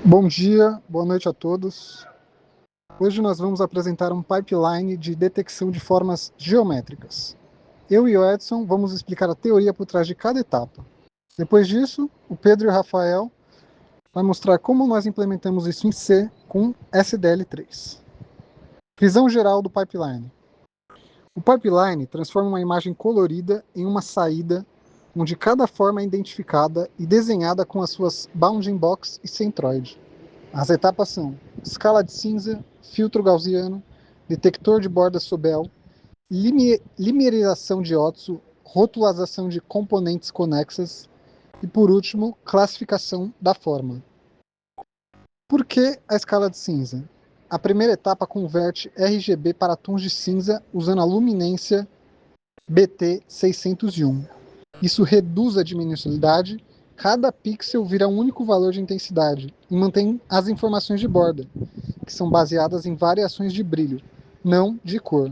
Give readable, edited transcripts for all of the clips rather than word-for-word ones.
Bom dia, boa noite a todos. Hoje nós vamos apresentar um pipeline de detecção de formas geométricas. Eu e o Edson vamos explicar a teoria por trás de cada etapa. Depois disso, o Pedro e o Rafael vão mostrar como nós implementamos isso em C com SDL3. Visão geral do pipeline. O pipeline transforma uma imagem colorida em uma saída onde cada forma é identificada e desenhada com as suas bounding box e centroid. As etapas são escala de cinza, filtro gaussiano, detector de bordas Sobel, limerização de Otto, rotulação de componentes conexas e, por último, classificação da forma. Por que a escala de cinza? A primeira etapa converte RGB para tons de cinza usando a luminência BT601. Isso reduz a dimensionalidade, cada pixel vira um único valor de intensidade e mantém as informações de borda, que são baseadas em variações de brilho, não de cor.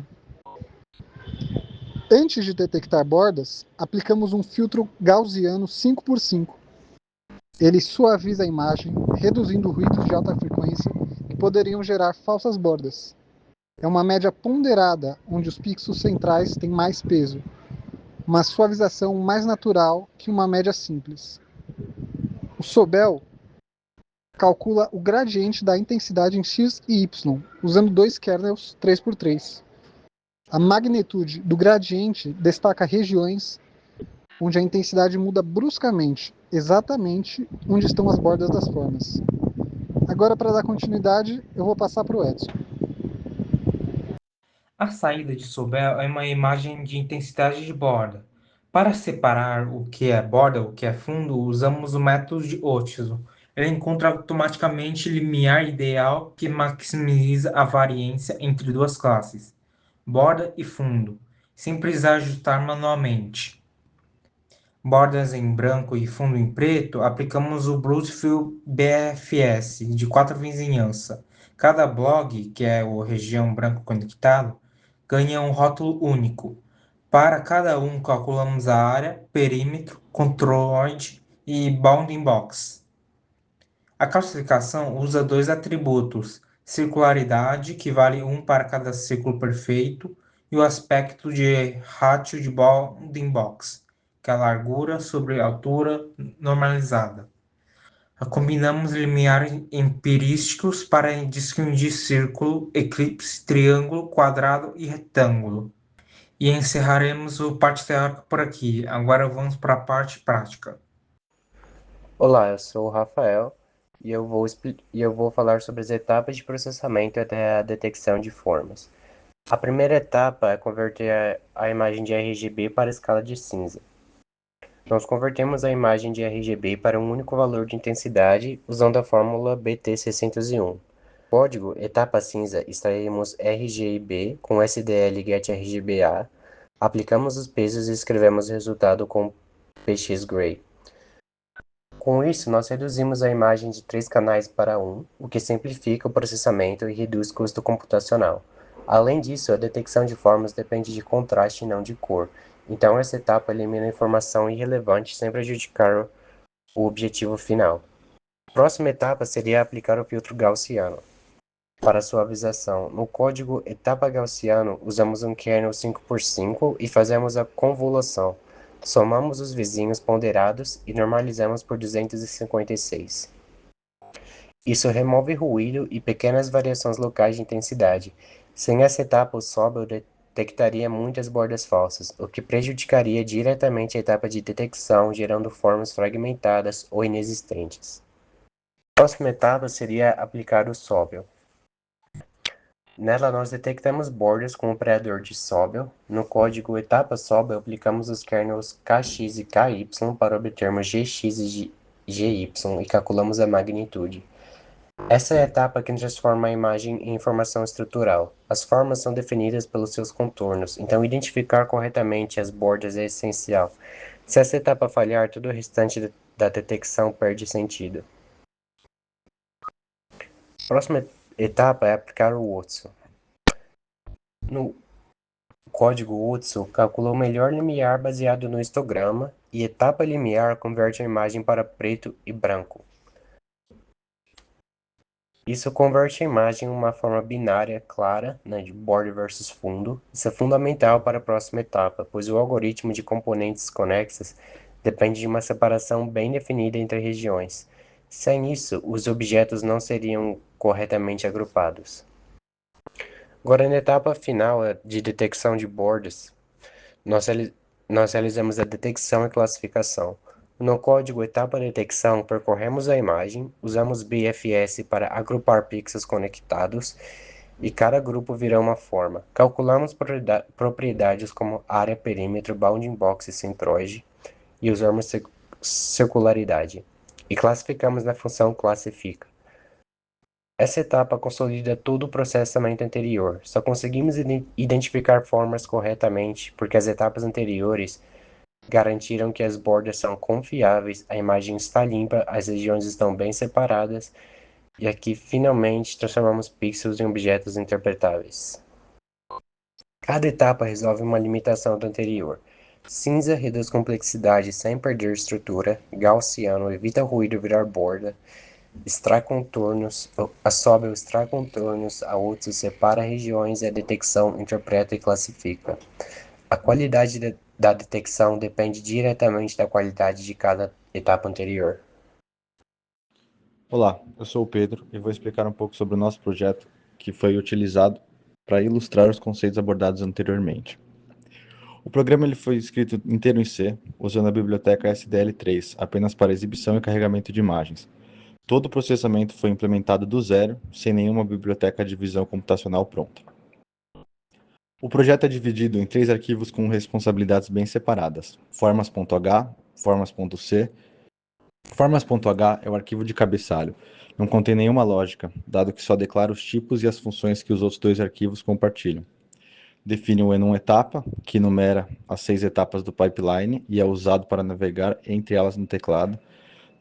Antes de detectar bordas, aplicamos um filtro gaussiano 5x5. Ele suaviza a imagem, reduzindo ruídos de alta frequência que poderiam gerar falsas bordas. É uma média ponderada, onde os pixels centrais têm mais peso, uma suavização mais natural que uma média simples. O Sobel calcula o gradiente da intensidade em x e y, usando dois kernels 3x3. A magnitude do gradiente destaca regiões onde a intensidade muda bruscamente, exatamente onde estão as bordas das formas. Agora, para dar continuidade, eu vou passar para o Edson. A saída de Sobel é uma imagem de intensidade de borda. Para separar o que é borda e o que é fundo, usamos o método de Otto. Ele encontra automaticamente o limiar ideal que maximiza a variância entre duas classes, borda e fundo, sem precisar ajustar manualmente. Bordas em branco e fundo em preto, aplicamos o Bluefield BFS de 4 vizinhança. Cada blog, que é a região branco conectado, ganha um rótulo único. Para cada um, calculamos a área, perímetro, controloid e bounding box. A classificação usa dois atributos: circularidade, que vale 1 para cada círculo perfeito, e o aspecto de ratio de bounding box, que é a largura sobre a altura normalizada. Combinamos limiares empirísticos para distinguir círculo, eclipse, triângulo, quadrado e retângulo. E encerraremos o parte teórica por aqui. Agora vamos para a parte prática. Olá, eu sou o Rafael e eu vou falar sobre as etapas de processamento até a detecção de formas. A primeira etapa é converter a imagem de RGB para a escala de cinza. Nós convertemos a imagem de RGB para um único valor de intensidade usando a fórmula BT601. Código etapa cinza, extraímos RGB com SDL get RGBA, aplicamos os pesos e escrevemos o resultado com pxGray. Com isso, nós reduzimos a imagem de 3 canais para 1, o que simplifica o processamento e reduz o custo computacional. Além disso, a detecção de formas depende de contraste e não de cor, então essa etapa elimina informação irrelevante sem prejudicar o objetivo final. A próxima etapa seria aplicar o filtro gaussiano. Para suavização, no código etapa gaussiano, usamos um kernel 5x5 e fazemos a convolução. Somamos os vizinhos ponderados e normalizamos por 256. Isso remove ruído e pequenas variações locais de intensidade. Sem essa etapa, o Sobel detectaria muitas bordas falsas, o que prejudicaria diretamente a etapa de detecção, gerando formas fragmentadas ou inexistentes. A próxima etapa seria aplicar o Sobel. Nela, nós detectamos bordas com o operador de Sobel. No código etapa Sobel, aplicamos os kernels kx e ky para obtermos gx e gy e calculamos a magnitude. Essa é a etapa que transforma a imagem em informação estrutural. As formas são definidas pelos seus contornos, então identificar corretamente as bordas é essencial. Se essa etapa falhar, todo o restante da detecção perde sentido. A próxima etapa é aplicar o Otto. No código Otto, calcula o melhor limiar baseado no histograma e etapa limiar converte a imagem para preto e branco. Isso converte a imagem em uma forma binária clara, né, de borda versus fundo. Isso é fundamental para a próxima etapa, pois o algoritmo de componentes conexas depende de uma separação bem definida entre regiões. Sem isso, os objetos não seriam corretamente agrupados. Agora, na etapa final de detecção de bordas, nós, nós realizamos a detecção e classificação. No código etapa detecção, percorremos a imagem, usamos BFS para agrupar pixels conectados e cada grupo virá uma forma. Calculamos propriedades como área, perímetro, bounding box e centroide e usamos circularidade. E classificamos na função classifica. Essa etapa consolida todo o processamento anterior. Só conseguimos identificar formas corretamente porque as etapas anteriores garantiram que as bordas são confiáveis, a imagem está limpa, as regiões estão bem separadas e aqui finalmente transformamos pixels em objetos interpretáveis. Cada etapa resolve uma limitação do anterior. Cinza reduz complexidade sem perder estrutura, gaussiano evita ruído virar borda, extrai contornos, assobe ou extrai contornos, a outros separa regiões e a detecção interpreta e classifica. A qualidade da detecção depende diretamente da qualidade de cada etapa anterior. Olá, eu sou o Pedro e vou explicar um pouco sobre o nosso projeto que foi utilizado para ilustrar os conceitos abordados anteriormente. O programa ele foi escrito inteiro em C, usando a biblioteca SDL3, apenas para exibição e carregamento de imagens. Todo o processamento foi implementado do zero, sem nenhuma biblioteca de visão computacional pronta. O projeto é dividido em 3 arquivos com responsabilidades bem separadas: formas.h, formas.c. Formas.h é o arquivo de cabeçalho. Não contém nenhuma lógica, dado que só declara os tipos e as funções que os outros 2 arquivos compartilham. Define o enum etapa, que numera as 6 etapas do pipeline e é usado para navegar entre elas no teclado.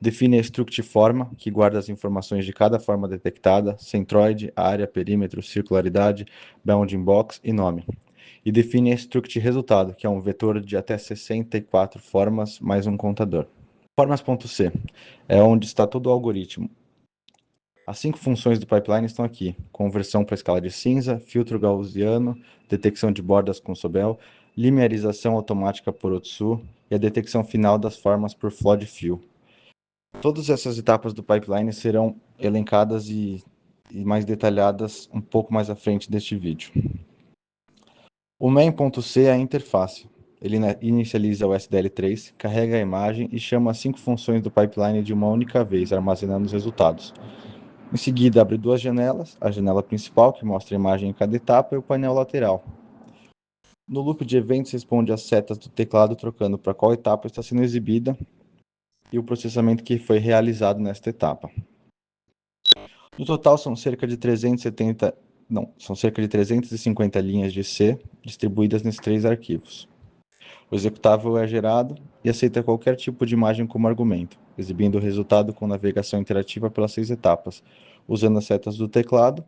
Define a struct forma, que guarda as informações de cada forma detectada, centroide, área, perímetro, circularidade, bounding box e nome. E define a struct resultado, que é um vetor de até 64 formas mais um contador. Formas.c é onde está todo o algoritmo. As 5 funções do pipeline estão aqui: conversão para escala de cinza, filtro gaussiano, detecção de bordas com Sobel, linearização automática por Otsu e a detecção final das formas por Flood Fill. Todas essas etapas do pipeline serão elencadas e mais detalhadas um pouco mais à frente deste vídeo. O main.c é a interface. Ele inicializa o SDL3, carrega a imagem e chama as 5 funções do pipeline de uma única vez, armazenando os resultados. Em seguida, abre 2 janelas, a janela principal, que mostra a imagem em cada etapa, e o painel lateral. No loop de eventos, responde às setas do teclado, trocando para qual etapa está sendo exibida e o processamento que foi realizado nesta etapa. No total, são cerca de 350 linhas de C distribuídas nesses 3 arquivos. O executável é gerado e aceita qualquer tipo de imagem como argumento, exibindo o resultado com navegação interativa pelas 6 etapas, usando as setas do teclado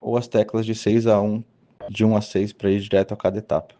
ou as teclas de 1 a 6 para ir direto a cada etapa.